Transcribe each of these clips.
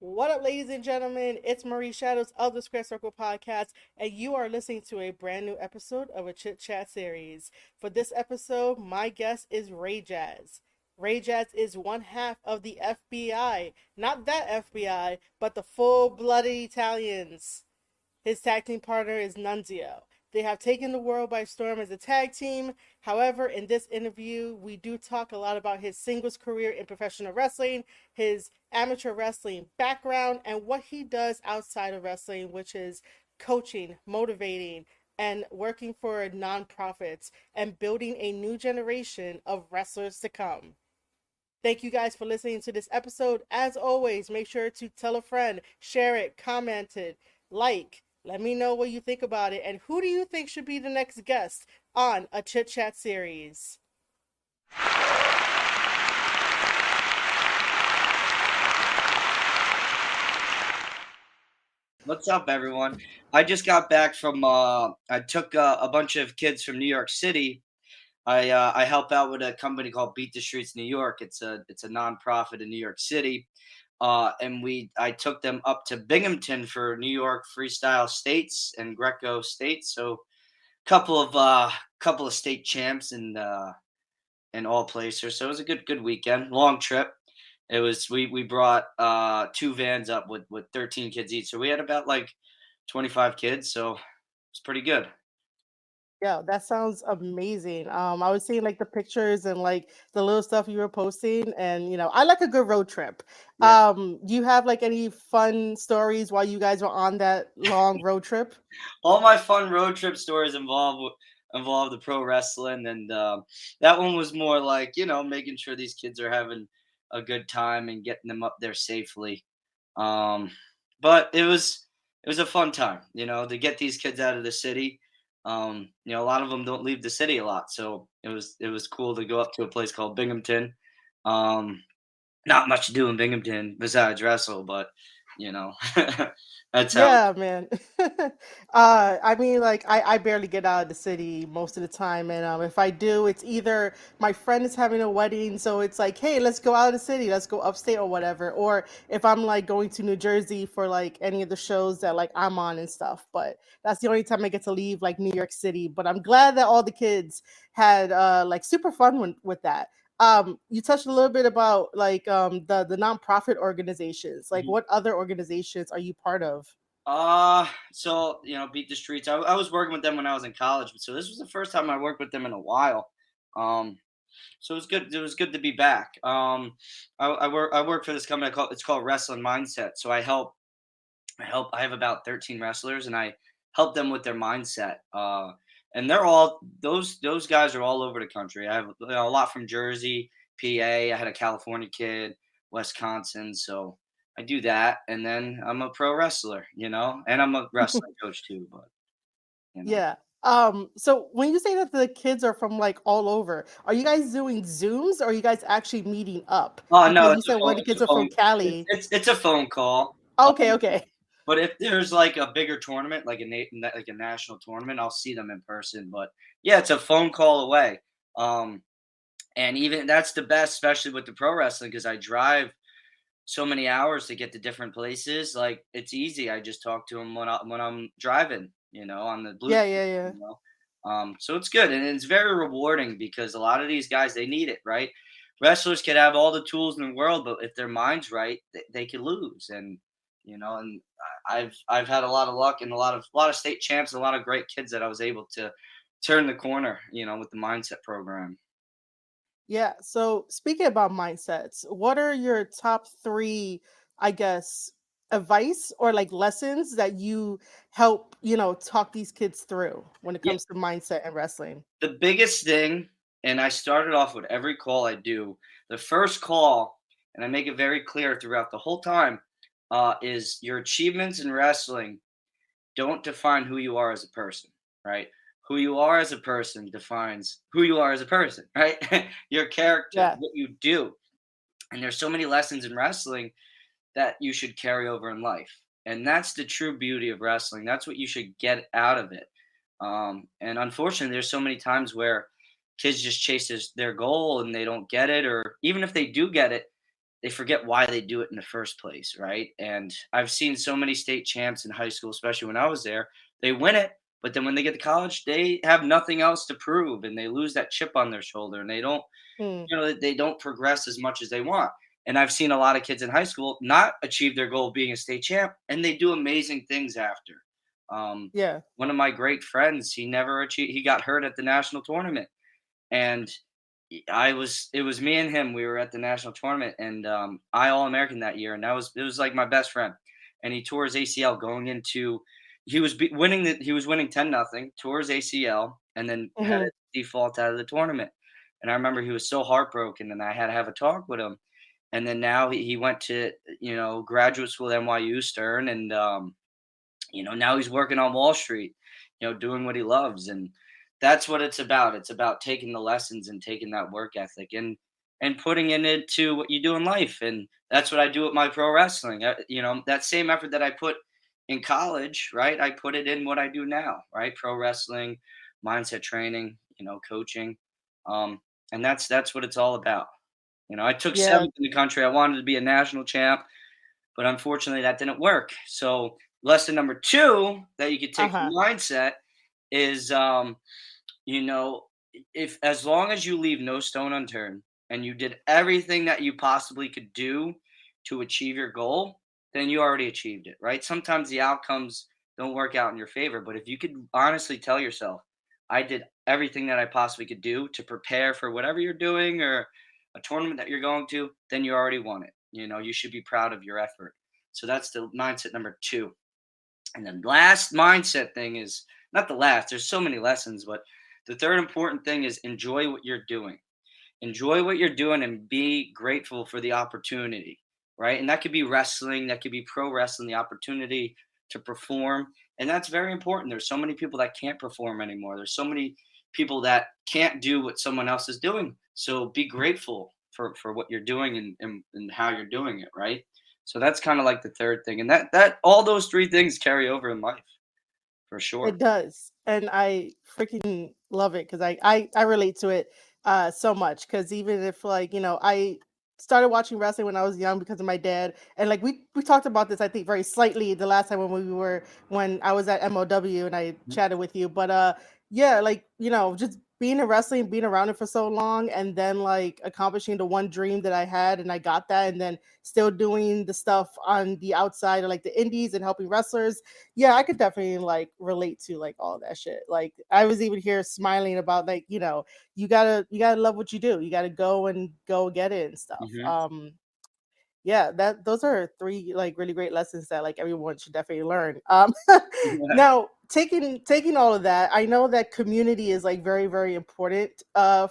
What up, ladies and gentlemen? It's Marie Shadows of the Square Circle Podcast, and you are listening to a brand new episode of a Chit Chat Series. For this episode, my guest is Ray Jaz. Ray Jaz is one half of the FBI. Not that FBI, but the full blooded Italians. His tag team partner is Nunzio. They have taken the world by storm as a tag team. However, in this interview, we do talk a lot about his singles career in professional wrestling, his amateur wrestling background, and what he does outside of wrestling, which is coaching, motivating, and working for nonprofits and building a new generation of wrestlers to come. Thank you guys for listening to this episode. As always, make sure to tell a friend, share it, comment it, like. Let me know what you think about it. And who do you think should be the next guest on a Chit Chat series? What's up, everyone? I just got back from. I took a bunch of kids from New York City. I help out with a company called Beat the Streets New York. It's a nonprofit in New York City, and I took them up to Binghamton for New York Freestyle States and Greco States. So couple of state champs and all placers. So it was a good weekend, long trip. It was we brought two vans up with 13 kids each. So we had about like 25 kids, so it's pretty good. Yeah, that sounds amazing. I was seeing like the pictures and like the little stuff you were posting, and I like a good road trip. Yeah. Do you have like any fun stories while you guys were on that long road trip? All my fun road trip stories involve the pro wrestling, and that one was more like making sure these kids are having a good time and getting them up there safely. Um, but it was a fun time, to get these kids out of the city. A lot of them don't leave the city a lot, so it was cool to go up to a place called Binghamton. Um, Not much to do in Binghamton besides wrestle, but you know, that's how. Yeah, man. I mean, like, I barely get out of the city most of the time, and if I do, it's either my friend is having a wedding, so it's like, hey, let's go out of the city, let's go upstate or whatever, or if I'm like going to New Jersey for like any of the shows that like I'm on and stuff. But that's the only time I get to leave like New York City. But I'm glad that all the kids had like super fun with that. You touched a little bit about like the nonprofit organizations. Like, what other organizations are you part of? So beat the streets. I was working with them when I was in college, but so this was the first time I worked with them in a while. Um, so it was good. It was good to be back. I work for this company it's called Wrestling Mindset. So I have about 13 wrestlers, and I help them with their mindset. And they're all those guys are all over the country. I have a lot from Jersey, PA. I had a California kid, Wisconsin. So I do that, and then I'm a pro wrestler, and I'm a wrestling coach too. But you know, Yeah. So when you say that the kids are from like all over, are you guys doing Zooms or are you guys actually meeting up? oh no, Because you said one of the it's kids a are from phone. Cali. It's a phone call. Okay, okay. But if there's like a bigger tournament, like like a national tournament, I'll see them in person. But yeah, it's a phone call away. Um, and even that's the best, especially with the pro wrestling, because I drive so many hours to get to different places. Like it's easy. I just talk to them when I'm driving, on the Bluetooth. Yeah, yeah, yeah. You so it's good, and it's very rewarding because a lot of these guys they need it, right? Wrestlers can have all the tools in the world, but if their mind's right, they can lose. And I've had a lot of luck and a lot of state champs and a lot of great kids that I was able to turn the corner, with the mindset program. Yeah. So speaking about mindsets, what are your top three, I guess, advice or like lessons that you help, talk these kids through when it Yeah, comes to mindset and wrestling? the biggest thing, and I started off with every call I do, the first call, and I make it very clear throughout the whole time, is your achievements in wrestling don't define who you are as a person, right? Who you are as a person defines who you are as a person, right? Your character, Yeah. what you do. And there's so many lessons in wrestling that you should carry over in life. And that's the true beauty of wrestling. That's what you should get out of it. And unfortunately, there's so many times where kids just chase their goal and they don't get it, or even if they do get it, they forget why they do it in the first place, right? And I've seen so many state champs in high school, especially when I was there. They win it, but then when they get to college, they have nothing else to prove, and they lose that chip on their shoulder, and they don't, Mm. they don't progress as much as they want. And I've seen a lot of kids in high school not achieve their goal of being a state champ, and they do amazing things after. Um, Yeah. One of my great friends, he never achieved. He got hurt at the national tournament, and it was me and him. We were at the national tournament, and I All American that year, and it was like my best friend. And he tore his ACL going into, he was winning 10-0, tore his ACL, and then had Hmm. a default out of the tournament. And I remember he was so heartbroken, and I had to have a talk with him. And then now he went to, graduate school at NYU Stern, and now he's working on Wall Street, doing what he loves. And that's what it's about. It's about taking the lessons and taking that work ethic and putting it into what you do in life. And that's what I do with my pro wrestling. That same effort that I put in college, right? I put it in what I do now, right? Pro wrestling, mindset training, coaching. Um, and that's what it's all about. I took Yeah. seventh in the country. I wanted to be a national champ, but unfortunately that didn't work. So lesson number two that you could Uh take from huh. mindset is, you know, if as long as you leave no stone unturned and you did everything that you possibly could do to achieve your goal, then you already achieved it, right? Sometimes the outcomes don't work out in your favor, but if you could honestly tell yourself, I did everything that I possibly could do to prepare for whatever you're doing or a tournament that you're going to, then you already won it. You should be proud of your effort. So that's the mindset number two. And the last mindset thing is not the last, there's so many lessons, but the third important thing is enjoy what you're doing. Enjoy what you're doing and be grateful for the opportunity, right? And that could be wrestling, that could be pro wrestling, the opportunity to perform. And that's very important. There's so many people that can't perform anymore. There's so many people that can't do what someone else is doing. So be grateful for what you're doing and how you're doing it, right? So that's kind of like the third thing. And that all those three things carry over in life for It sure. does, and I freaking love it because I relate to it so much. Because even if like I started watching wrestling when I was young because of my dad, and like we talked about this I think very slightly the last time when I was at MLW and I chatted with you, but yeah, like just being in wrestling, being around it for so long, and then like accomplishing the one dream that I had, and I got that, and then still doing the stuff on the outside of like the indies and helping wrestlers. Yeah, I could definitely like relate to like all that shit. Like I was even here smiling about like, you gotta love what you do. You gotta go get it and stuff. Hmm. Yeah, that those are three like really great lessons that like everyone should definitely learn. Yeah. Now taking all of that, I know that community is like very very important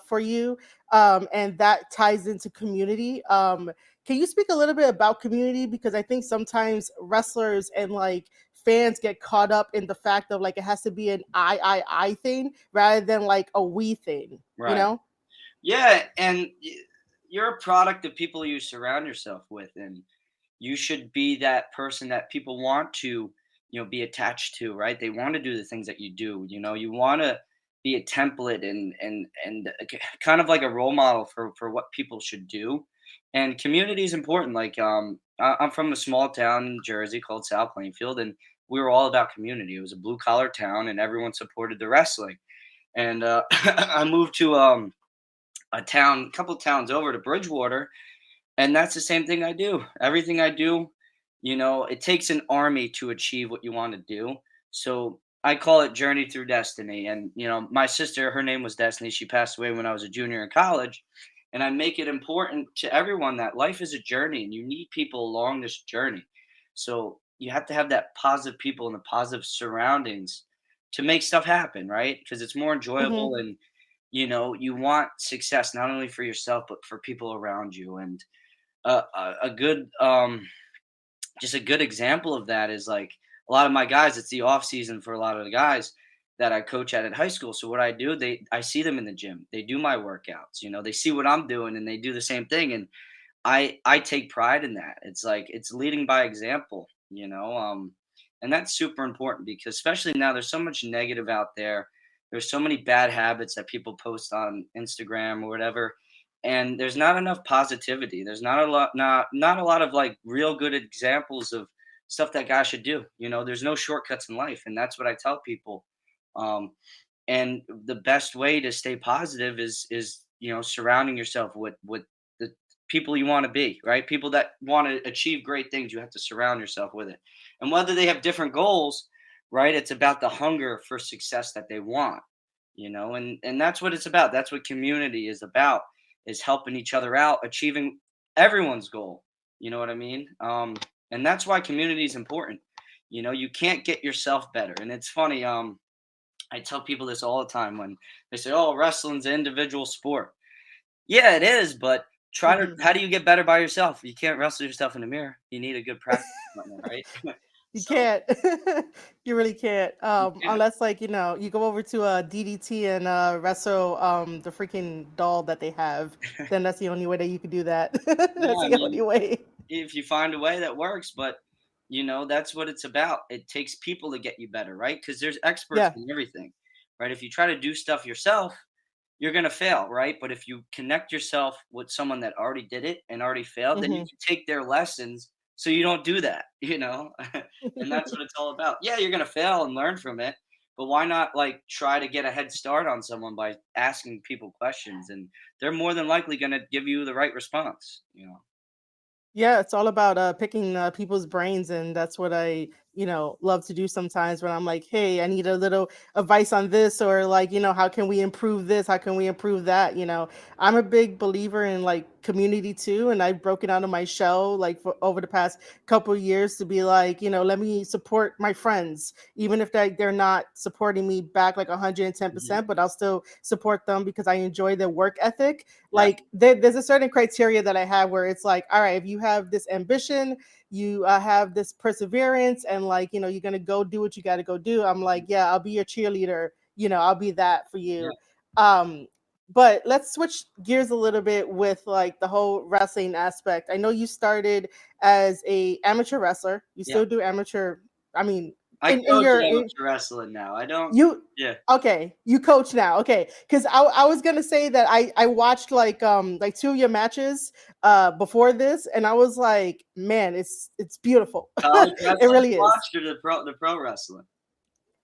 for you, and that ties into community. Can you speak a little bit about community, because I think sometimes wrestlers and like fans get caught up in the fact of like it has to be an I thing rather than like a we thing, you Right. know? Yeah, and you're a product of people you surround yourself with, and you should be that person that people want to, be attached to, right? They want to do the things that you do. You want to be a template and kind of like a role model for what people should do. And community is important. Like I'm from a small town in Jersey called South Plainfield, and we were all about community. It was a blue collar town, and everyone supported the wrestling. And I moved to a couple towns over to Bridgewater, and that's the same thing I do. Everything I do, it takes an army to achieve what you want to do. So I call it journey through destiny. And my sister, her name was Destiny. She passed away when I was a junior in college. And I make it important to everyone that life is a journey, and you need people along this journey. So you have to have that positive people and the positive surroundings to make stuff happen, right? Because it's more Hmm. enjoyable, and you want success not only for yourself but for people around you. And a good just a good example of that is like a lot of my guys, it's the off season for a lot of the guys that I coach at high school. So what I do, I see them in the gym, they do my workouts, they see what I'm doing and they do the same thing. And I take pride in that. It's like it's leading by example, and that's super important because especially now there's so much negative out there. There's so many bad habits that people post on Instagram or whatever, and there's not enough positivity. There's not a lot of like real good examples of stuff that guys should do. There's no shortcuts in life, and that's what I tell people. Um, and the best way to stay positive is surrounding yourself with the people you want to be, right? People that want to achieve great things. You have to surround yourself with it, and whether they have different goals, right? It's about the hunger for success that they want, and that's what it's about. That's what community is about, is helping each other out, achieving everyone's goal. You know what I mean? And that's why community is important. You can't get yourself better. And it's funny, I tell people this all the time when they say, "Oh, wrestling's an individual sport." Yeah, it is, but how do you get better by yourself? You can't wrestle yourself in the mirror. You need a good practice partner, right? You So can't. You really can't. you can't. Unless like, you go over to DDT and wrestle the freaking doll that they have, then that's the only way that you could do that. Yeah, That's I the only mean, way. if you find a way that works, but that's what it's about. It takes people to get you better, right? Because there's experts Yeah. in everything, right? If you try to do stuff yourself, you're going to fail, right? But if you connect yourself with someone that already did it and already failed, then you Hmm. can take their lessons so you don't do that, and that's what it's all about. Yeah, you're going to fail and learn from it, but why not like try to get a head start on someone by asking people questions, and they're more than likely going to give you the right response. Yeah, it's all about picking people's brains, and that's what I, love to do sometimes when I'm like, hey, I need a little advice on this, or like, how can we improve this? How can we improve that? I'm a big believer in like community too, and I've broken out of my shell like for over the past couple of years to be like, let me support my friends, even if they're not supporting me back like Mhm. 110%, but I'll still support them because I enjoy their work ethic. Yeah, Like there's a certain criteria that I have where it's like, all right, if you have this ambition, you have this perseverance, and like, you're gonna go do what you got to go do. I'm like, yeah, I'll be your cheerleader. I'll be that for yeah, you. um but let's switch gears a little bit with like the whole wrestling aspect. I know you started as a amateur wrestler. You yeah. still do amateur. I mean, I in coach your amateur wrestling now. I don't. you Yeah. okay, you coach now. Okay, because I was gonna say that I watched like two of your matches before this, and I was like, man, it's beautiful. College It wrestling you really is. watched, or the pro wrestling?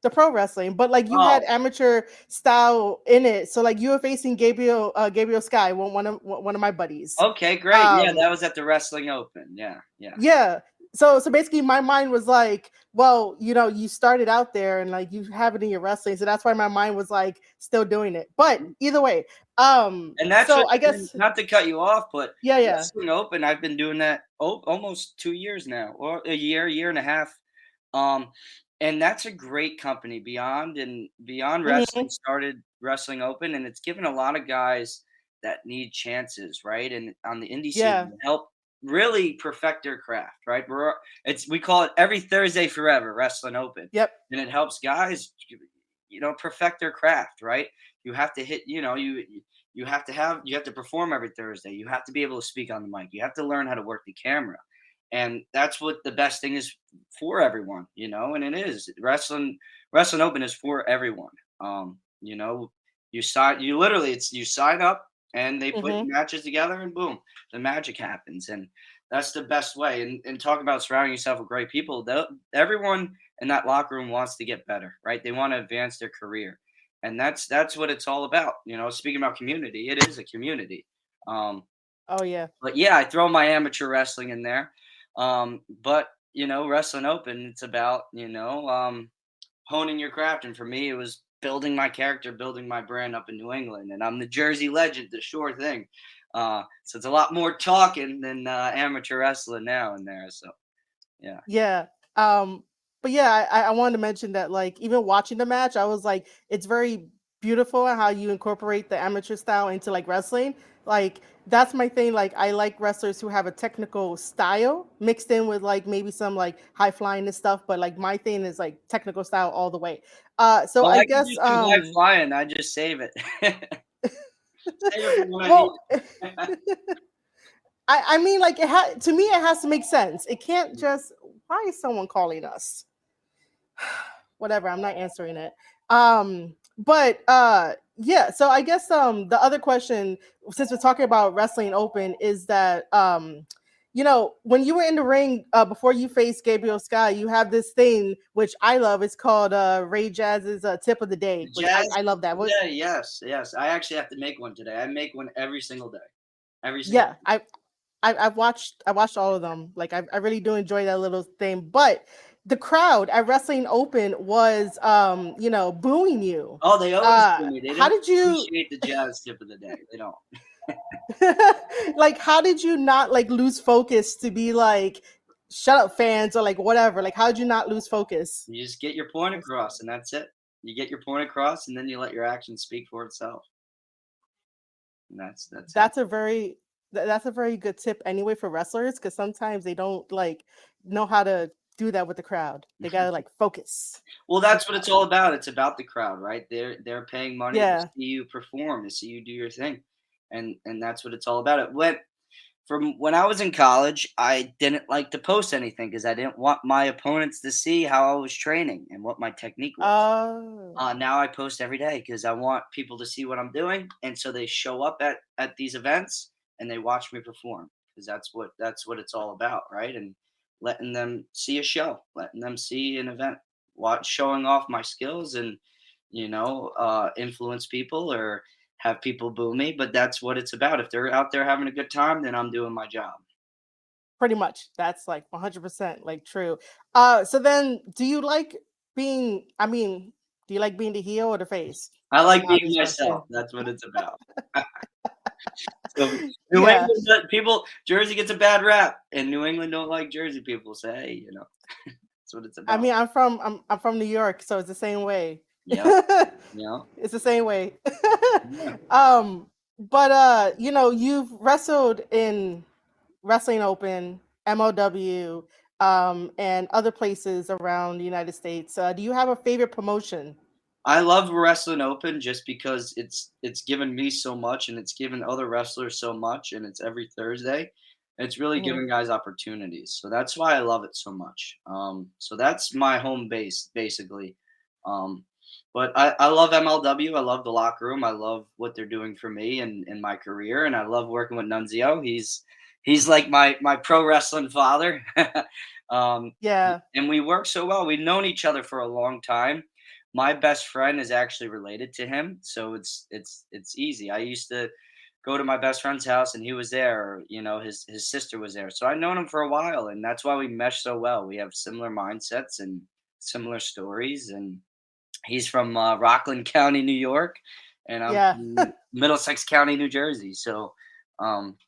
The pro wrestling, but like you had Oh, amateur style in it, so like you were facing Gabriel Sky, one of my buddies. okay, great. Yeah, um that was at the Wrestling Open. Yeah, yeah, Yeah. So basically my mind was like, well, you started out there and like you have it in your wrestling. So that's why my mind was like still doing it. But either way, and that's so what's I been, guess not to cut you off, but yeah, yeah. Wrestling Open, I've been doing that almost 2 years now, or a year and a half. Um, and that's a great company. Beyond Wrestling Hmm. started Wrestling Open, and it's given a lot of guys that need chances, right? And on the indie scene, Yeah. to help really perfect their craft, right? We call it every Thursday forever Wrestling Open, Yep. and it helps guys, perfect their craft, right? You have to hit, you have to perform every Thursday. You have to be able to speak on the mic. You have to learn how to work the camera, and that's what the best thing is for everyone, and it is. Wrestling Open is for everyone. You literally, it's you sign up and they put Hmm. matches together, and boom, the magic happens. And that's the best way. And talk about surrounding yourself with great people. Everyone in that locker room wants to get better, right? They want to advance their career, and that's what it's all about. Speaking about community, it is a community. um Oh yeah. but yeah, I throw my amateur wrestling in there. But Wrestling Open, it's about honing your craft, and for me, it was building my character, building my brand up in New England, and I'm the Jersey legend, the sure thing. So it's a lot more talking than amateur wrestling now in there. So yeah. Yeah. Um, but yeah, I wanted to mention that like even watching the match, I was like, it's very beautiful how you incorporate the amateur style into like wrestling. Like that's my thing. Like I like wrestlers who have a technical style mixed in with like maybe some like high flying and stuff. But like my thing is like technical style all the way. So Well, I I can guess do some high flying. I just save it. Save it for when I need well it. I mean like to me it has to make sense. It can't just why is someone calling us? Whatever, I'm not answering it. But Yeah, so I guess the other question, since we're talking about wrestling open, is that when you were in the ring before you faced Gabriel Sky, you have this thing which I love. It's called Ray Jazz's tip of the day, which Jazz I love that. What? today, yes, yes. I actually have to make one today. I make one every single day. Every single Yeah, I watched all of them. Like I really do enjoy that little thing. But the crowd at Wrestling Open was booing you. Oh, they always do me. They How don't did you appreciate the Jazz tip of the day. They don't. like how did you not like lose focus to be like shut up fans or like whatever? Like how did you not lose focus? You just get your point across, and that's it. You get your point across, and then you let your action speak for itself. And that's how. That's a very that's a very good tip anyway for wrestlers because sometimes they don't like know how to do that with the crowd. They gotta like focus. Well, that's what it's all about. It's about the crowd, right? They're paying money to Yeah. see you perform, to see you do your thing, and that's what it's all about. It went from when I was in college. I didn't like to post anything because I didn't want my opponents to see how I was training and what my technique was. Oh, Now I post every day because I want people to see what I'm doing, and so they show up at these events and they watch me perform because that's what it's all about, right? And letting them see a show, letting them see an event, watch showing off my skills, and influence people or have people boo me. But that's what it's about. If they're out there having a good time, then I'm doing my job. pretty much. That's like 100% like true. So then do you like being do you like being the heel or the face? I That's an like being obvious question. myself. That's what it's about. So New Yeah. England people, Jersey gets a bad rap, and New England don't like Jersey people. Say, hey, that's what it's I about. mean, I'm from New York, so it's the same way. Yeah, yeah, It's the same way. yeah. But you've wrestled in Wrestling Open, MLW, and other places around the United States. Do you have a favorite promotion? I love wrestling open just because it's given me so much, and it's given other wrestlers so much, and it's every Thursday. It's really Hmm. giving guys opportunities, so that's why I love it so much. So that's my home base basically. Um, but I love MLW. I love the locker room. I love what they're doing for me and in my career, and I love working with Nunzio. He's like my pro wrestling father. um, Yeah. and we work so well. We've known each other for a long time. My best friend is actually related to him, so it's easy. I used to go to my best friend's house and he was there, or, his sister was there. So I've known him for a while, and that's why we mesh so well. We have similar mindsets and similar stories, and he's from Rockland County, New York, and I'm Yeah. from Middlesex County, New Jersey. So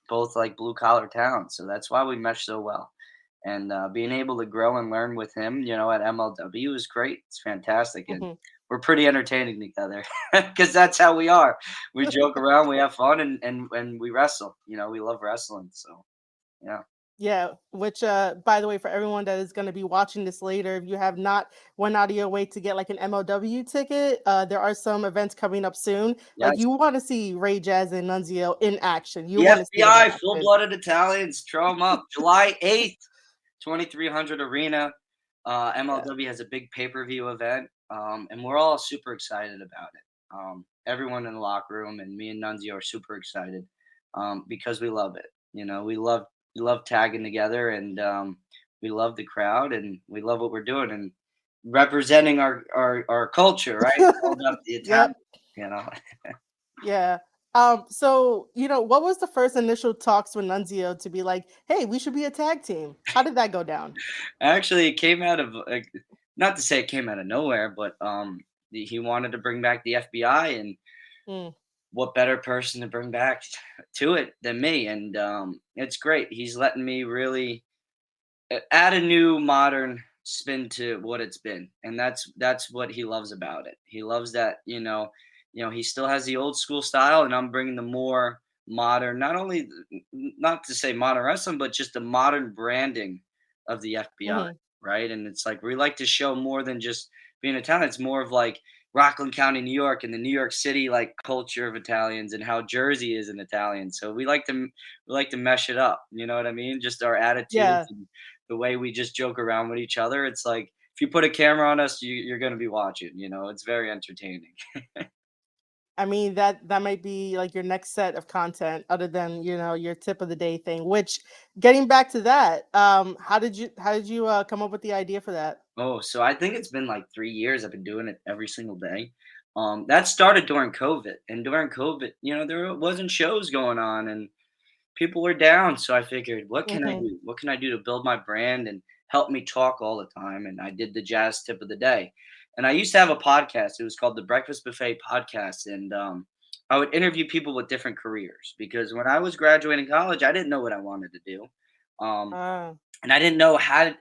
both like blue collar towns. So that's why we mesh so well. And being able to grow and learn with him, at MLW is great. It's fantastic, and Mhm. we're pretty entertaining together because that's how we are. We joke around, we have fun, and we wrestle. We love wrestling. So yeah. Yeah, which by the way, for everyone that is going to be watching this later, if you have not went out of your way to get like an MLW ticket, there are some events coming up soon. Like Yes. you want to see Ray Jazz and Nunzio in action. You The want to see it in FBI, action. full-blooded Italians, throw them up. July 8th, 2300 Arena. Yeah. MLW has a big pay-per-view event, and we're all super excited about it. Everyone in the locker room and me and Nunzio are super excited because we love it. We love tagging together, and we love the crowd, and we love what we're doing and representing our culture, right? It's all about the Italian, Yep. you know. Yeah. So what was the first initial talks with Nunzio to be like, hey, we should be a tag team? How did that go down? Actually, it came out of not to say it came out of nowhere, but he wanted to bring back the FBI, and Mm, what better person to bring back to it than me? And it's great. He's letting me really add a new modern spin to what it's been, and that's what he loves about it. He loves that he still has the old school style, and I'm bringing the more modern, not only not to say modern wrestling, but just the modern branding of the FBI, hmm right? And it's like we like to show more than just being Italian. It's more of like Rockland County, New York, and the New York City like culture of Italians, and how Jersey is an Italian. So we like to mesh it up. You know what I mean? Just our attitudes Yeah. and the way we just joke around with each other. It's like if you put a camera on us, you're going to be watching. It's very entertaining. I mean, that might be like your next set of content other than, your tip of the day thing, which getting back to that, how did you come up with the idea for that? Oh, so I think it's been like 3 years. I've been doing it every single day. That started during COVID, and during COVID, there wasn't shows going on, and people were down. So I figured, what can I Mhm. do? What can I do to build my brand and help me talk all the time? And I did the Jazz Tip of the Day. And I used to have a podcast. It was called the Breakfast Buffet Podcast, and I would interview people with different careers because when I was graduating college, I didn't know what I wanted to do. Um, Ah. and I didn't know how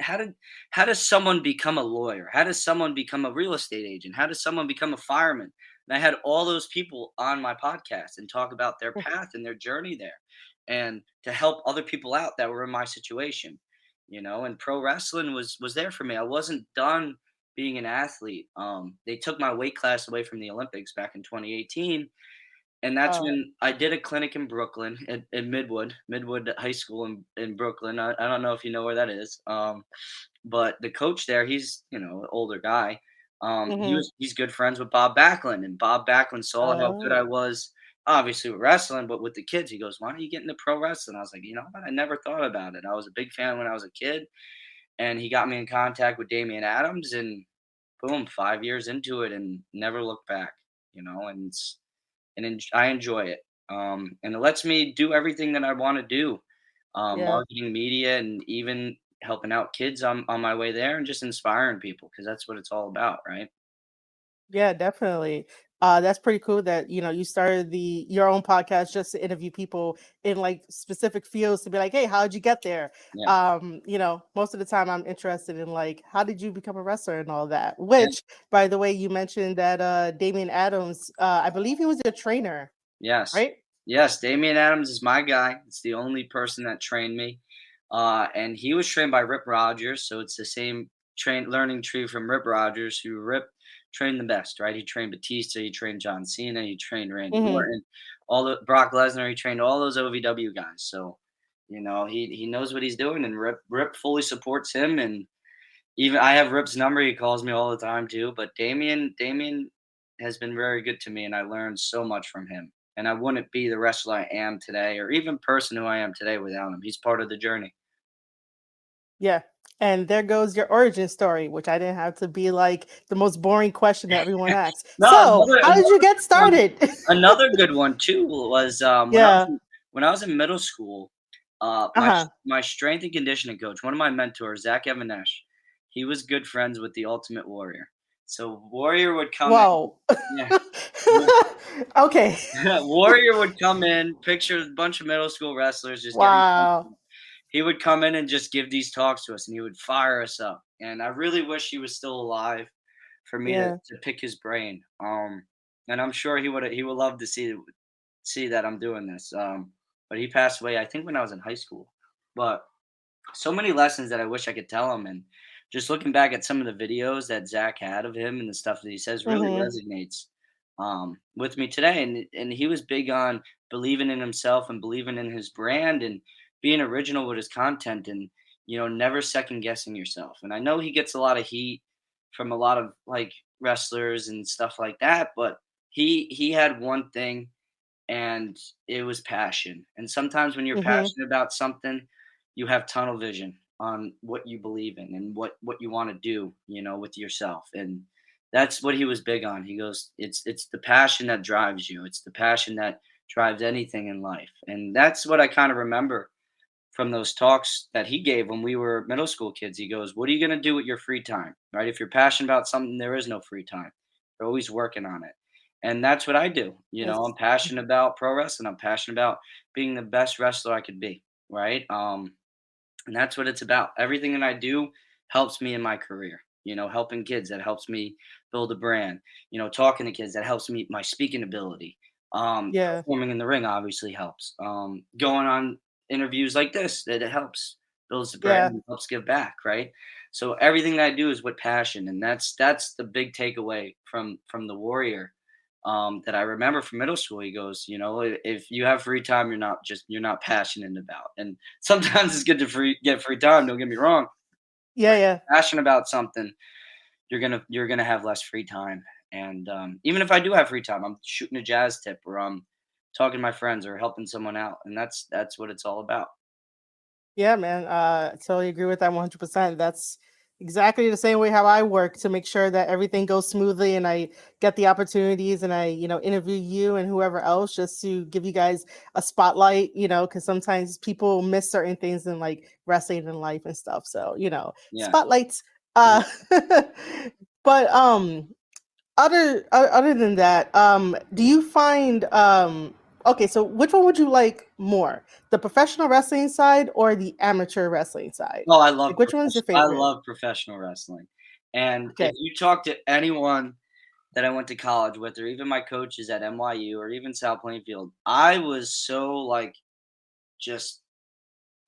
does someone become a lawyer? How does someone become a real estate agent? How does someone become a fireman? And I had all those people on my podcast and talk about their path and their journey there, and to help other people out that were in my situation, And pro wrestling was there for me. I wasn't done being an athlete. They took my weight class away from the Olympics back in 2018, and that's Oh. when I did a clinic in Brooklyn, in Midwood High School in Brooklyn. I don't know if you know where that is, but the coach there, he's an older guy. Mhm. He's good friends with Bob Backlund, and Bob Backlund saw how good I Oh. was, obviously with wrestling, but with the kids, he goes, "Why don't you get into pro wrestling?" I was like, you know what? I never thought about it. I was a big fan when I was a kid, and he got me in contact with Damian Adams, and boom, 5 years into it, and never looked back. And I enjoy it. And it lets me do everything that I want to do, Yeah. marketing, media, and even helping out kids on my way there and just inspiring people because that's what it's all about, right? Yeah, definitely. That's pretty cool that you started the your own podcast just to interview people in like specific fields to be like, hey, how'd you get there? Yeah, Most of the time I'm interested in like how did you become a wrestler and all that. yeah, Which, by the way, you mentioned that Damian Adams, I believe he was your trainer, yes, right? yes. Damian Adams is my guy. It's the only person that trained me, and he was trained by Rip Rogers, so it's the same learning tree from Rip Rogers, who Rip trained the best, right? He trained Batista, he trained John Cena, he trained Randy Hmm. Orton, all the Brock Lesnar, he trained all those OVW guys. So, he knows what he's doing, and Rip fully supports him. And even I have Rip's number; he calls me all the time too. But Damien has been very good to me, and I learned so much from him. And I wouldn't be the wrestler I am today, or even person who I am today without him. He's part of the journey. Yeah. And there goes your origin story, which I didn't have to be like the most boring question that everyone asks. No, So, how did you get one started? another good one too was, Yeah. when I was in middle school, Uh-huh. my strength and conditioning coach, one of my mentors, Zach Evanesh, he was good friends with the Ultimate Warrior. So Warrior would come in. Whoa. Yeah. Okay. Warrior would come in, picture a bunch of middle school wrestlers just getting Wow. pumped. He would come in and just give these talks to us, and he would fire us up. And I really wish he was still alive for me to, Yeah. to pick his brain. And I'm sure he would love to see that I'm doing this. But he passed away, I think, when I was in high school. But so many lessons that I wish I could tell him, and just looking back at some of the videos that Zach had of him and the stuff that he says really Mhm. resonates with me today. And he was big on believing in himself and believing in his brand and being original with his content, and never second guessing yourself. And I know he gets a lot of heat from a lot of like wrestlers and stuff like that, but he had one thing, and it was passion. And sometimes when you're Mhm. passionate about something, you have tunnel vision on what you believe in and what you want to do, with yourself. And that's what he was big on. He goes, it's the passion that drives you. It's the passion that drives anything in life. And that's what I kind of remember from those talks that he gave when we were middle school kids. He goes, "What are you going to do with your free time?" Right? If you're passionate about something, there is no free time. You're always working on it. And that's what I do. I'm Yes. passionate about pro wrestling. I'm passionate about being the best wrestler I could be. Right? And that's what it's about. Everything that I do helps me in my career. Helping kids, that helps me build a brand. Talking to kids, that helps me my speaking ability. Yeah. Performing in the ring obviously helps. Going on interviews like this, that it helps builds the brand Yeah. and helps give back, right? So everything that I do is with passion, and that's the big takeaway from the Warrior, that I remember from middle school. He goes, if you have free time, you're not passionate about. And sometimes it's good to get free time. Don't get me wrong. Yeah, yeah. Passionate about something, you're gonna have less free time. And even if I do have free time, I'm shooting a jazz tip or I'm talking to my friends or helping someone out, and that's what it's all about. Yeah, man. I totally agree with that 100%. That's exactly the same way how I work to make sure that everything goes smoothly and I get the opportunities and I, interview you and whoever else just to give you guys a spotlight, because sometimes people miss certain things in like wrestling and life and stuff. So, Yeah. spotlights. Yeah. Uh, but other than that, do you find okay, so which one would you like more? The professional wrestling side or the amateur wrestling side? Oh, Like which one's your I favorite? love professional wrestling. And Okay. if you talk to anyone that I went to college with, or even my coaches at NYU or even South Plainfield, I was so like just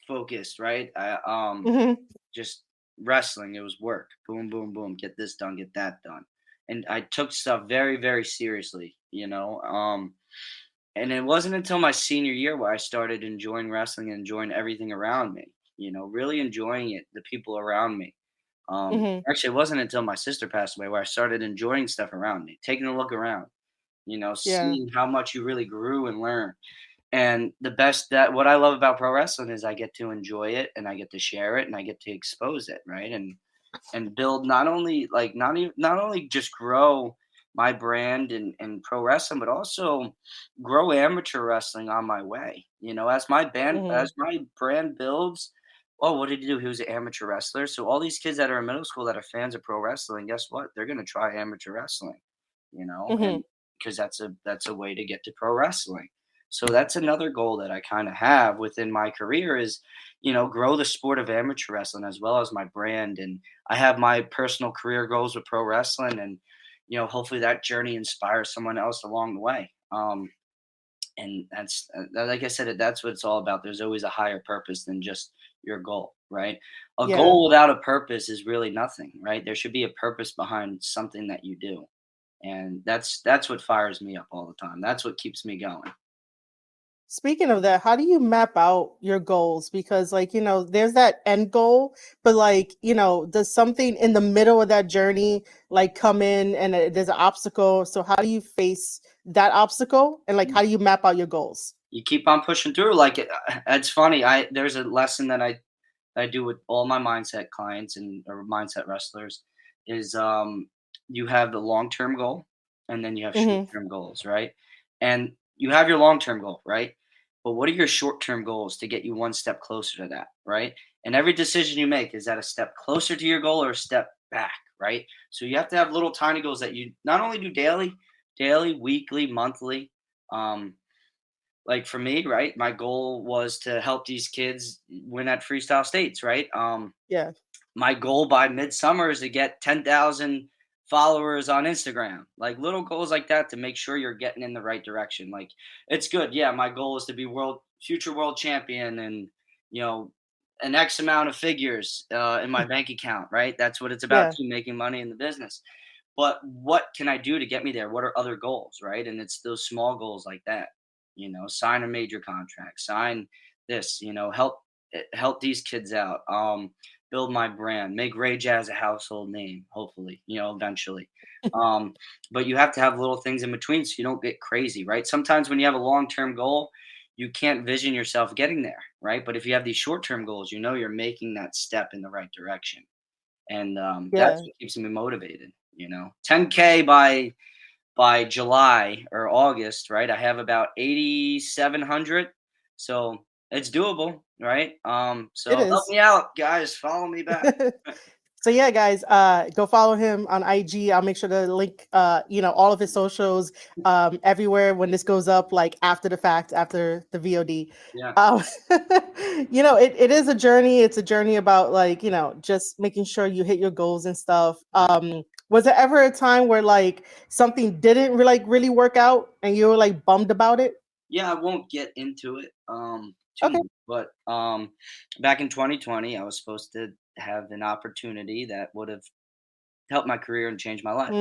focused, right? Hmm. Just wrestling. It was work. Boom, boom, boom. Get this done, get that done. And I took stuff very, very seriously, you know. And it wasn't until my senior year where I started enjoying wrestling and enjoying everything around me, really enjoying it, the people around me. Hmm. Actually, it wasn't until my sister passed away where I started enjoying stuff around me, taking a look around, Yeah. seeing how much you really grew and learned. And the best that what I love about pro wrestling is I get to enjoy it and I get to share it and I get to expose it, right? And build not only just grow my brand and pro wrestling, but also grow amateur wrestling on my way. Hmm. As my brand builds, oh, what did he do? He was an amateur wrestler. So all these kids that are in middle school that are fans of pro wrestling, guess what? They're gonna try amateur wrestling, Hmm. and because that's a way to get to pro wrestling. So that's another goal that I kind of have within my career is, grow the sport of amateur wrestling as well as my brand. And I have my personal career goals with pro wrestling, and hopefully that journey inspires someone else along the way. And that's like I said, that's what it's all about. There's always a higher purpose than just your goal, right? A Yeah. goal without a purpose is really nothing, right? There should be a purpose behind something that you do, and that's what fires me up all the time. That's what keeps me going. Speaking of that, how do you map out your goals? Because, like, there's that end goal, but, like, does something in the middle of that journey, like, come in and there's an obstacle? So, how do you face that obstacle? And, like, how do you map out your goals? You keep on pushing through. Like it's funny. I There's a lesson that I do with all my mindset clients and or mindset wrestlers is you have the long term goal and then you have short Hmm. term goals, right? And you have your long term goal, right? But what are your short term goals to get you one step closer to that, right? And every decision you make, is that a step closer to your goal or a step back, right? So you have to have little tiny goals that you not only do daily, weekly, monthly. Um, like for me, right? My goal was to help these kids win at freestyle states, right? Yeah. My goal by midsummer is to get 10,000 followers on Instagram. Like little goals like that to make sure you're getting in the right direction. Like it's good. Yeah, my goal is to be future world champion and you know an X amount of figures in my bank account, right? That's what it's about Yeah. too, making money in the business. But what can I do to get me there? What are other goals, right? And it's those small goals like that. Sign a major contract, sign this, help these kids out. Build my brand, make Ray Jaz a household name, hopefully, eventually. Um, but you have to have little things in between so you don't get crazy, right? Sometimes when you have a long-term goal, you can't vision yourself getting there, right? But if you have these short-term goals, you're making that step in the right direction. And that's Yeah. what keeps me motivated. 10K by July or August, right? I have about 8,700, so it's doable, right? So It help is. me out, guys. Follow me back. So yeah, guys, go follow him on IG. I'll make sure to link, all of his socials, everywhere when this goes up, like after the fact, after the VOD. Yeah. Um, it is a journey. It's a journey about like, just making sure you hit your goals and stuff. Was there ever a time where like something didn't really work out and you were like bummed about it? Yeah, I won't get into it too Okay. much, but back in 2020, I was supposed to have an opportunity that would have helped my career and changed my life.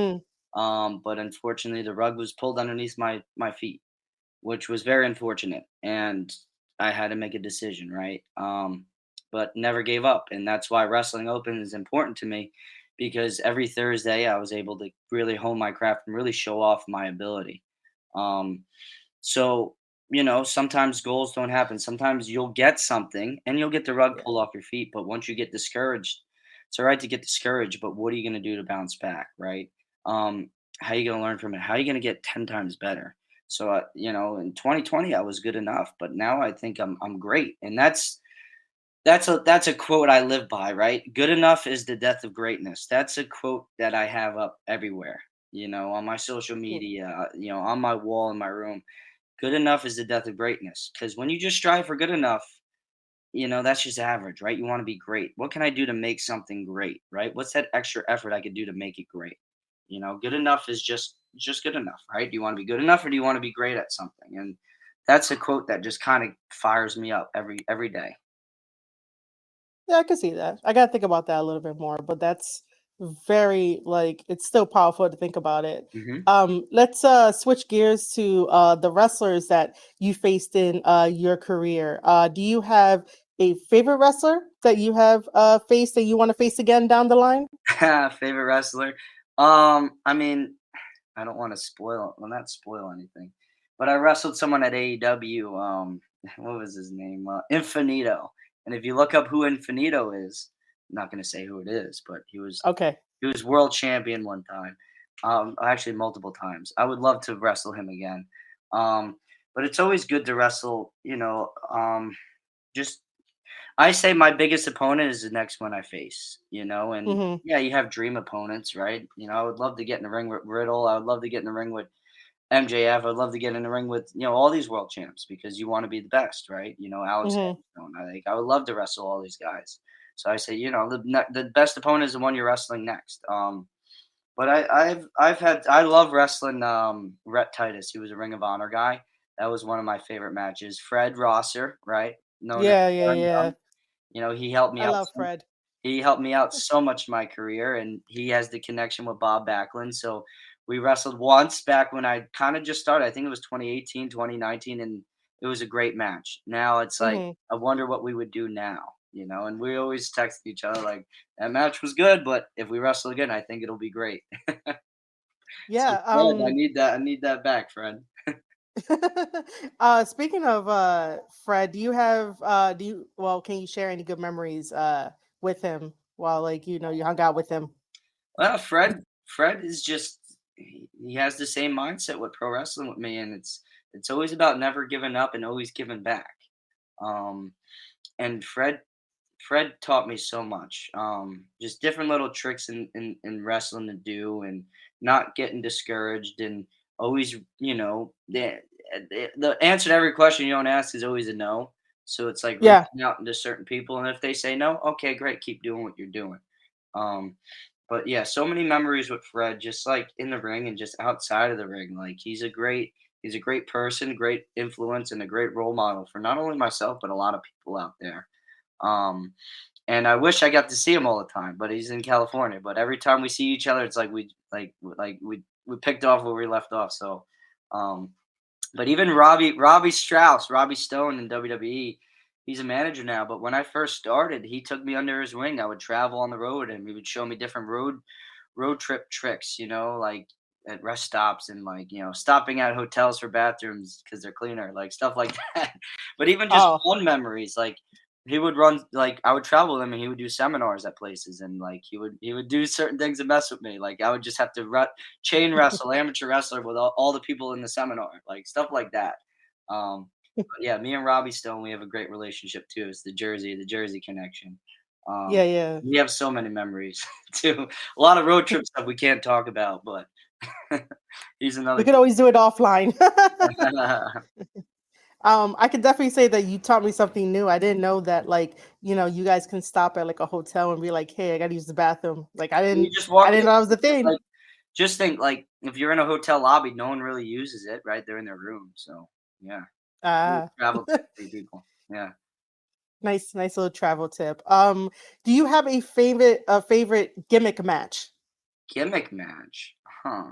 Mm, But unfortunately, the rug was pulled underneath my feet, which was very unfortunate. And I had to make a decision, right? But never gave up. And that's why Wrestling Open is important to me because every Thursday I was able to really hone my craft and really show off my ability. Um, so, sometimes goals don't happen. Sometimes you'll get something and you'll get the rug Yeah. pulled off your feet. But once you get discouraged, it's all right to get discouraged. But what are you going to do to bounce back, right? Um, how are you going to learn from it? How are you going to get 10 times better? So, in 2020, I was good enough, but now I think I'm great. And that's a quote I live by, right? Good enough is the death of greatness. That's a quote that I have up everywhere, on my social Yeah. media, on my wall in my room. Good enough is the death of greatness. Because when you just strive for good enough, that's just average, right? You want to be great. What can I do to make something great, right? What's that extra effort I could do to make it great? Good enough is just good enough, right? Do you want to be good enough or do you want to be great at something? And that's a quote that just kind of fires me up every day. Yeah, I can see that. I gotta think about that a little bit more, but that's very like it's still powerful to think about it. Hmm. Let's switch gears to the wrestlers that you faced in your career. Do you have a favorite wrestler that you have faced that you want to face again down the line? Favorite wrestler? I mean, I don't want to not spoil anything, but I wrestled someone at AEW. What was his name? Infinito. And if you look up who Infinito is, I'm not going to say who it is, but Okay. he was world champion one time. Actually multiple times. I would love to wrestle him again. Um, but it's always good to wrestle. Just I say my biggest opponent is the next one I face, and Mm-hmm. yeah, you have dream opponents, right? I would love to get in the ring with Riddle. I would love to get in the ring with MJF. I'd love to get in the ring with, all these world champs because you want to be the best, right? Mm-hmm. I would love to wrestle all these guys. So I say, the best opponent is the one you're wrestling next. But I love wrestling Rhett Titus. He was a Ring of Honor guy. That was one of my favorite matches. Fred Rosser, right? Known as Yeah, yeah, Aaron yeah. Young. He helped me I out. love Fred. He helped me out so much in my career, and he has the connection with Bob Backlund. So we wrestled once back when I kind of just started. I think it was 2018, 2019, and it was a great match. Now it's like, Mm-hmm. I wonder what we would do now, and we always text each other like, that match was good, but if we wrestle again, I think it'll be great. So Yeah. Fred, I need that back, Fred. Speaking of Fred, can you share any good memories with him while like you hung out with him? Well, Fred is just he has the same mindset with pro wrestling with me, and it's always about never giving up and always giving back. Um, and Fred taught me so much. Just different little tricks in wrestling to do, and not getting discouraged, and always, the answer to every question you don't ask is always a no. So it's like Yeah. reaching out into certain people, and if they say no, okay, great, keep doing what you're doing. Um, but yeah, so many memories with Fred, just like in the ring and just outside of the ring. Like he's a great person, great influence, and a great role model for not only myself but a lot of people out there. Um, and I wish I got to see him all the time, but he's in California. But every time we see each other, it's like we picked off where we left off. So, um, but even Robbie Strauss, Robbie Stone in WWE, he's a manager now. But when I first started, he took me under his wing. I would travel on the road, and he would show me different road trip tricks. Like at rest stops and like stopping at hotels for bathrooms because they're cleaner, like stuff like that. But even just Oh. fun memories, like he would run like I would travel with him and he would do seminars at places and like he would do certain things to mess with me. Like I would just have to chain wrestle, amateur wrestler with all the people in the seminar, like stuff like that. But yeah, me and Robbie Stone, we have a great relationship too. It's the Jersey connection. Yeah, Um, yeah. we have so many memories too. A lot of road trip stuff we can't talk about, but he's We another. could always do it offline. I could definitely say that you taught me something new. I didn't know that you guys can stop at like a hotel and be like, "Hey, I got to use the bathroom." Like You just I walk in, didn't know that was the thing. like just think like if you're in a hotel lobby, no one really uses it, right? They're in their room, so yeah. Ah. Travel tip, people. Yeah. Nice little travel tip. Do you have a favorite gimmick match? Gimmick match. Huh.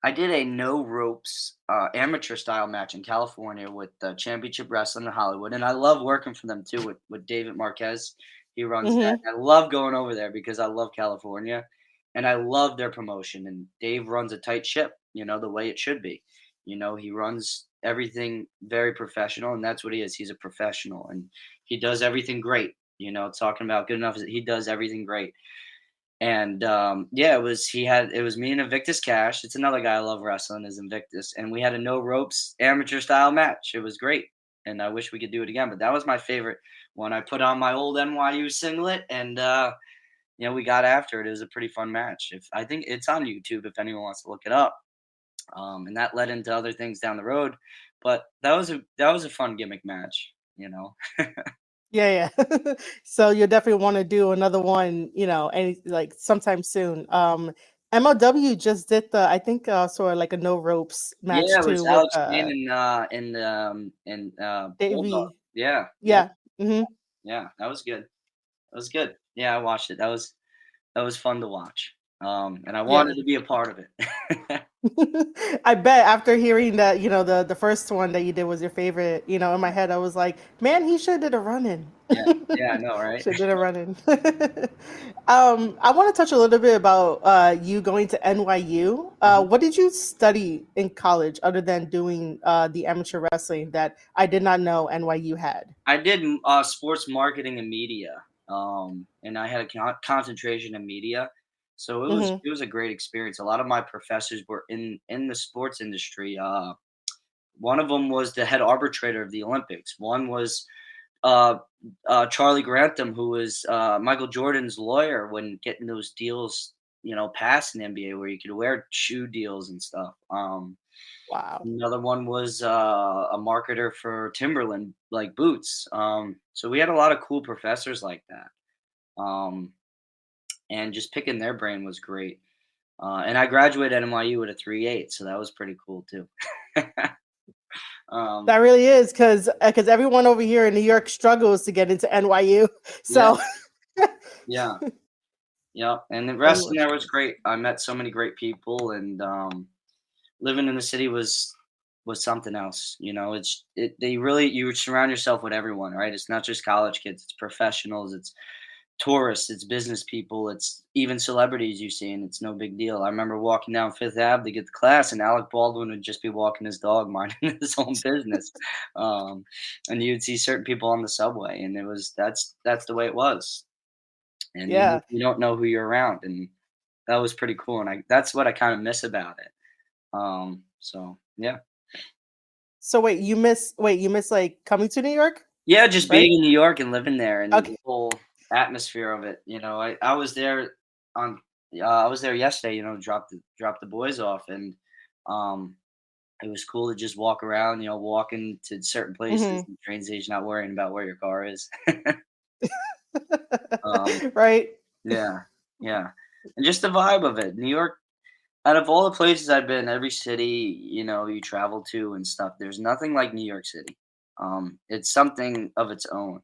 I did a no ropes amateur style match in California with Championship Wrestling in Hollywood, and I love working for them too with David Marquez. He runs that. Mhm. I love going over there because I love California, and I love their promotion. And Dave runs a tight ship, the way it should be. He runs everything very professional, and that's what he is. He's a professional, and he does everything great. Talking about good enough, he does everything great. And yeah, it was me and Invictus Cash. It's another guy I love wrestling is Invictus, and we had a no ropes amateur style match. It was great, and I wish we could do it again. But that was my favorite when I put on my old NYU singlet, and we got after it. It was a pretty fun match. If I think it's on YouTube if anyone wants to look it up. And that led into other things down the road, but that was a fun gimmick match. Yeah, yeah. So you definitely want to do another one, any like sometime soon. MLW just did I think sort of like a no ropes match Yeah, it too was with Alex Kane and Bulldog. Davey. Yeah, yeah, Yeah. Mhm. yeah. That was good. That was good. Yeah, I watched it. That was fun to watch. And I Yeah. wanted to be a part of it. I bet after hearing that, the first one that you did was your favorite, in my head I was like, man, he should did a run-in. Yeah, yeah, I know, right? Should did a run-in. I want to touch a little bit about you going to NYU. Mhm. What did you study in college other than doing the amateur wrestling that I did not know NYU had? I did sports marketing and media, and I had a concentration in media, so it was Hmm. it was a great experience. A lot of my professors were in the sports industry. One of them was the head arbitrator of the Olympics. One was uh, Charlie Grantham, who was Michael Jordan's lawyer when getting those deals, passed in the NBA where you could wear shoe deals and stuff. Wow. Another one was a marketer for Timberland, like boots. So we had a lot of cool professors like that, and just picking their brain was great. And I graduated at NYU with a 3.8, so that was pretty cool too. um, That really is because everyone over here in New York struggles to get into NYU. yeah, So yeah. Yeah, and the everyone wrestling there was struggles. great. I met so many great people, and living in the city was something else. You surround yourself with everyone, right? It's not just college kids; it's professionals, it's tourists, it's business people, it's even celebrities you see, and it's no big deal. I remember walking down Fifth Ave to get to class, and Alec Baldwin would just be walking his dog, minding his own business, um, and you'd see certain people on the subway, and that's the way it was, and you Yeah. you don't know who you're around, and that was pretty cool, and that's what I kind of miss about it. So yeah, So wait, you miss like coming to New York, yeah, just right? being in New York and living there and Okay. the whole atmosphere of it. I was there on I was there yesterday. Drop the boys off, and um, it was cool to just walk around. Walking to certain places, Hmm. and train station, not worrying about where your car is. um, Right. yeah, yeah, and just the vibe of it. New York. Out of all the places I've been, every city, you travel to and stuff, there's nothing like New York City. It's something of its own.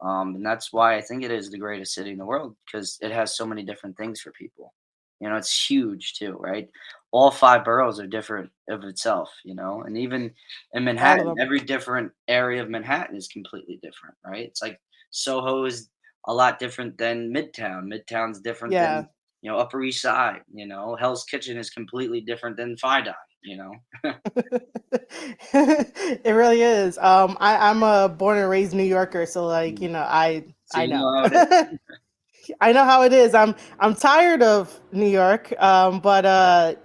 And that's why I think it is the greatest city in the world because it has so many different things for people. It's huge too, right? All five boroughs are different of itself, and even in All of Manhattan, them. every different area of Manhattan is completely different, right? It's like Soho is a lot different than Midtown. Midtown's different Yeah. than Upper East Side. Hell's Kitchen is completely different than Fidon. It really is. I'm a born and raised New Yorker, so like, Mm. So I you know. know how it is. I know how it is. I'm tired of New York. But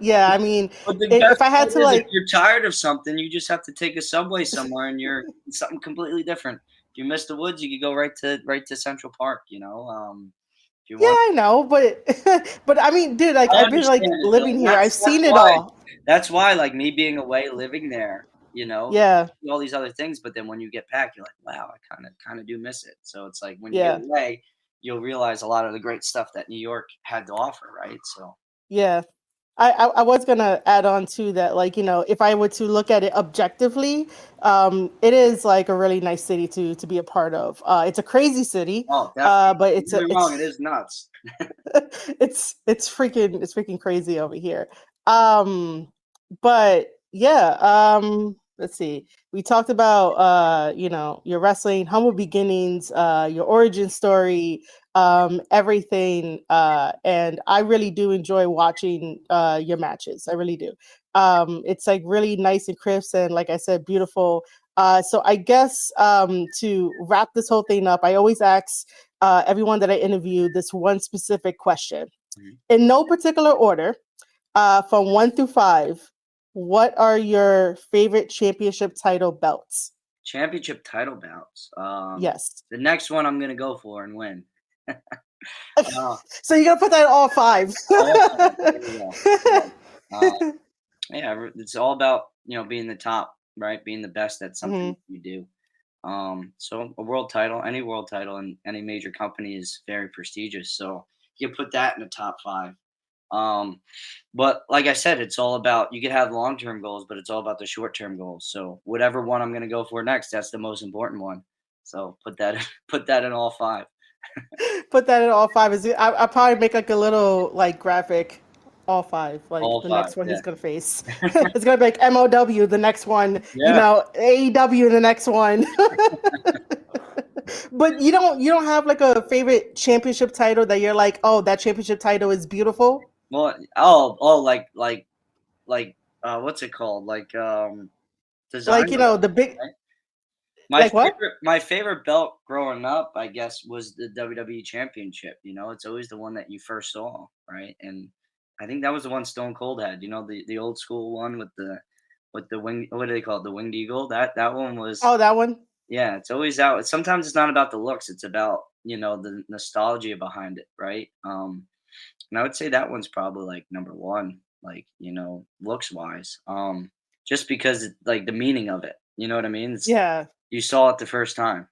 yeah, I mean, But the best if I had part to is if like, you're tired of something, you just have to take a subway somewhere and you're something completely different. If you miss the woods, you could go right to Central Park, if you yeah, want. I know, but but I mean, dude, like I I've been like understand it though. living And here. I've that's seen it why all. that's why like me being away living there, Yeah, you see all these other things, but then when you get back, you're like, wow, I kinda do miss it. So it's like when you get yeah, away, you'll realize a lot of the great stuff that New York had to offer, right? So yeah. I was gonna add on to that, like, if I were to look at it objectively, it is like a really nice city to be a part of. It's a crazy city, oh, definitely. but Don't get me wrong, it it's is nuts. it's freaking crazy over here. Um, but yeah, let's see. We talked about your wrestling, humble beginnings, your origin story, everything. And I really do enjoy watching your matches. I really do. It's like really nice and crisp, and like I said, beautiful. So I guess to wrap this whole thing up, I always ask everyone that I interview this one specific question Mhm. in no particular order, from 1 through 5. What are your favorite championship title belts? Championship title bouts. Yes. The next one I'm gonna go for and win. Uh, So you're gonna put that in all five. all five. There you go. Yeah. Yeah, it's all about being the top, right? Being the best at something Hmm. you do. So a world title, any world title in any major company is very prestigious. So you put that in the top five. Um, but like I said, it's all about you can have long term goals, but it's all about the short term goals. So whatever one I'm going to go for next, that's the most important one. So put that put that in all five. Put that in all five. I probably make like a little like graphic. All five, like All the five. next one Yeah. he's gonna face. It's gonna be like MLW, the next one, Yeah. AEW, the next one. But you don't have like a favorite championship title that you're like, oh, that championship title is beautiful. Well, like what's it called? Like Like designer belt, the big, right? like what? My favorite belt growing up, I guess, was the WWE Championship. It's always the one that you first saw, right? And I think that was the one Stone Cold had. The old school one with the wing. What do they call it? The winged eagle. That one was. Oh, that one. Yeah, it's always out. Sometimes it's not about the looks. It's about the nostalgia behind it, right? And I would say that one's probably like number one, like looks wise. Just because like the meaning of it. You know what I mean? Yeah. You saw it the first time.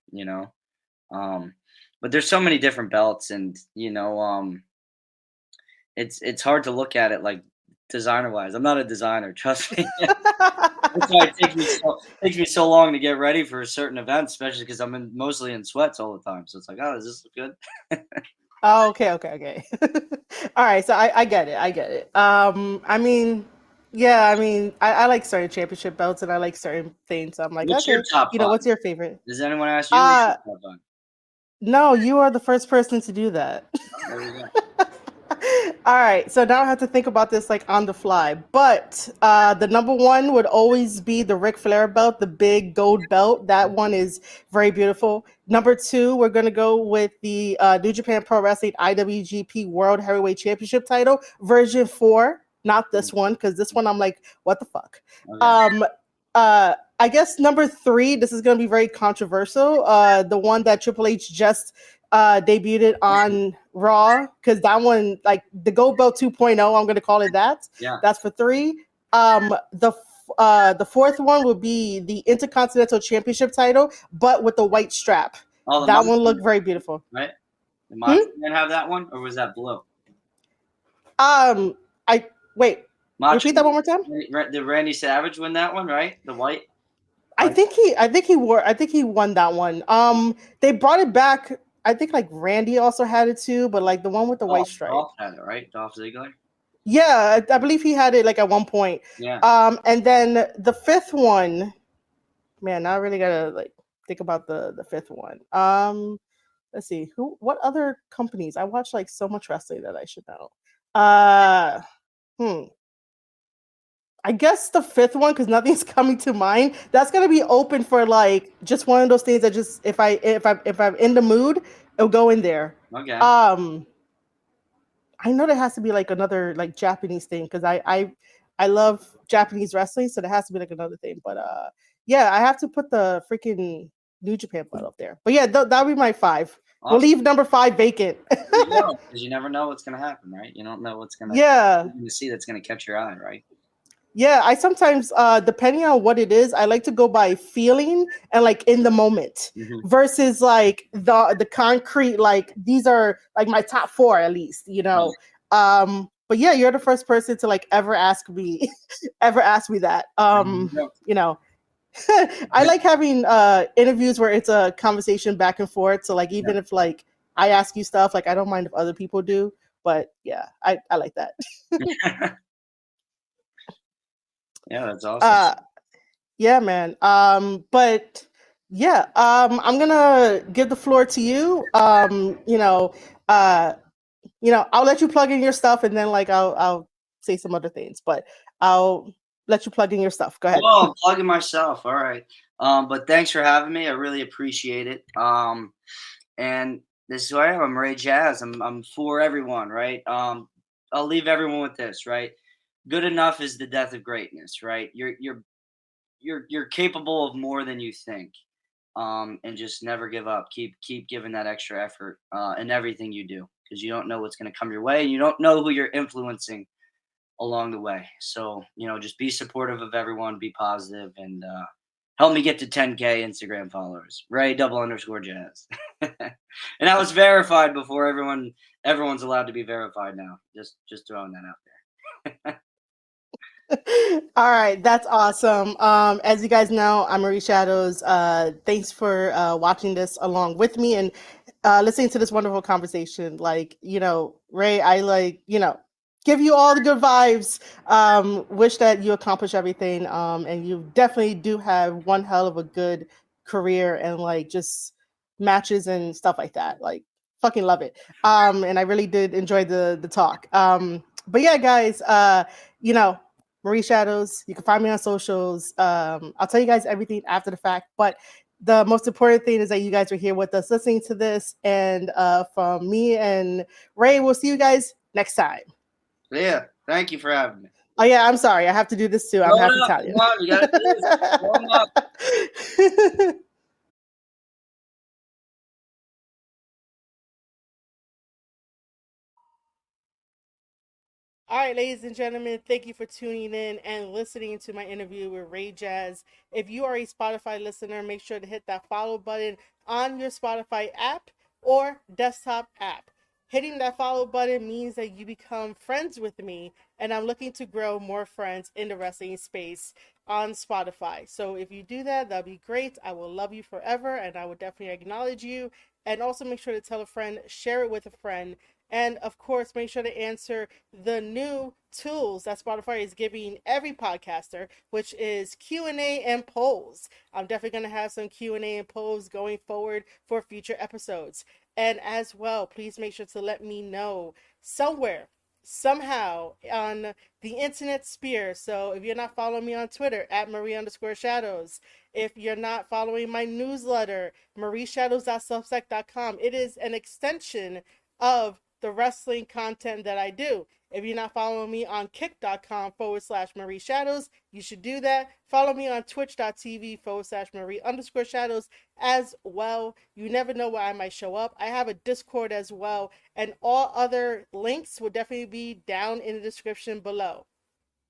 Um, but there's so many different belts, and it's hard to look at it like designer wise. I'm not a designer, trust me. That's why it takes me so long to get ready for certain events, especially because mostly in sweats all the time. So it's like, oh, does this look good? Oh, okay, okay, okay. All right, so I get it. I get it. I mean, yeah, I mean, I like certain championship belts and I like certain things. So I'm like, What's your okay, top five? what's your favorite? Does anyone ask you? What's Uh, your top five? no, you are the first person to do that. Oh, there you go. All right, so now I have to think about this like on the fly. But the number one would always be the Ric Flair belt, the big gold belt. That one is very beautiful. Number two, we're gonna go with the New Japan Pro Wrestling IWGP World Heavyweight Championship title, version 4. Not this one, because this one I'm like, what the fuck? Okay. Um, I guess number three, this is gonna be very controversial. The one that Triple H just debuted on Raw, because that one, like the Gold Belt 2.0, I'm going to call it that. Yeah. That's for three. The fourth one would be the Intercontinental Championship title, but with the white strap. Oh, the That Macho one Man, looked very beautiful. right? The Hmm? Macho Man have that one, or was that blue? I wait. Macho Repeat that one more time. Man. Did Randy Savage win that one, right? The white? White? I think he won that one. They brought it back. I think like Randy also had it too, but like the one with the white stripe. Dolph had it, right? Dolph Ziggler? Yeah, I believe he had it like at one point. Yeah. And then the fifth one, man, now I really gotta like think about the fifth one. Let's see, what other companies? I watch like so much wrestling that I should know. Uh, hmm. I guess the fifth one, because nothing's coming to mind. That's gonna be open for like just one of those things that just if I'm in the mood, it'll go in there. Okay. Um, I know there has to be like another like Japanese thing because I love Japanese wrestling, so there has to be like another thing. But yeah, I have to put the freaking New Japan belt up there. But yeah, that'll be my five. We'll Awesome. leave number 5 vacant. There you go. Because you never know what's gonna happen, right? You don't know what's gonna Yeah. you're gonna see that's gonna catch your eye, right? Yeah, I sometimes depending on what it is, I like to go by feeling and like in the moment Hmm. versus like the concrete, like these are like my top 4 at least. But yeah, you're the first person to like ever ask me ever ask me that. You know, I like having interviews where it's a conversation back and forth. So like even if like I ask you stuff, like I don't mind if other people do, but yeah, I like that. Yeah, that's awesome. Uh Yeah, man. But yeah, I'm gonna give the floor to you. Uh, I'll let you plug in your stuff, and then like I'll say some other things, but I'll let you plug in your stuff. Go ahead. Oh, I'm plugging myself. All right. But thanks for having me. I really appreciate it. And this is who I am. I'm Ray Jaz. I'm for everyone, right? I'll leave everyone with this, right? Good enough is the death of greatness, right? You're capable of more than you think. And just never give up. Keep giving that extra effort in everything you do, because you don't know what's going to come your way. You don't know who you're influencing along the way. So, just be supportive of everyone, be positive, and help me get to 10K Instagram followers. Ray double underscore Jazz. And I was verified before everyone's allowed to be verified now. Just throwing that out there. All right, that's awesome. As you guys know, I'm Marie Shadows. Thanks for watching this along with me and listening to this wonderful conversation. Like, Ray, I give you all the good vibes. Wish that you accomplish everything. And you definitely do have one hell of a good career and like just matches and stuff like that. Like, fucking love it. And I really did enjoy the talk. But yeah, guys, you know Marie Shadows. You can find me on socials. I'll tell you guys everything after the fact, but the most important thing is that you guys are here with us listening to this. And from me and Ray, we'll see you guys next time. Yeah, thank you for having me. Oh, yeah, I'm sorry. I have to do this too. I'm Blow half it up. Come Italian. on, you got to do this. Blow 'em up. All right, ladies and gentlemen, thank you for tuning in and listening to my interview with Ray Jaz. If you are a Spotify listener, make sure to hit that follow button on your Spotify app or desktop app. Hitting that follow button means that you become friends with me, and I'm looking to grow more friends in the wrestling space on Spotify. So if you do that, that'll be great. I will love you forever, and I will definitely acknowledge you. And also make sure to tell a friend, share it with a friend, and of course, make sure to answer the new tools that Spotify is giving every podcaster, which is Q&A and polls. I'm definitely going to have some Q&A and polls going forward for future episodes. And as well, please make sure to let me know somewhere, somehow on the internet sphere. So if you're not following me on Twitter at Marie underscore shadows, if you're not following my newsletter, marieshadows.substack.com, it is an extension of the wrestling content that I do. If you're not following me on kick.com/ Marie Shadows, you should do that. Follow me on twitch.tv/ Marie underscore Shadows as well. You never know where I might show up. I have a Discord as well, and all other links will definitely be down in the description below,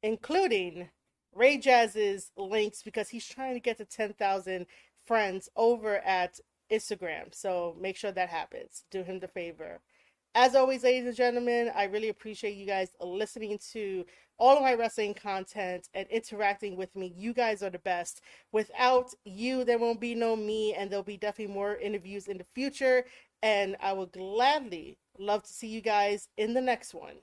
including Ray Jazz's links because he's trying to get to 10,000 friends over at Instagram. So make sure that happens. Do him the favor. As always, ladies and gentlemen, I really appreciate you guys listening to all of my wrestling content and interacting with me. You guys are the best. Without you, there won't be no me, and there'll be definitely more interviews in the future. And I will gladly love to see you guys in the next one.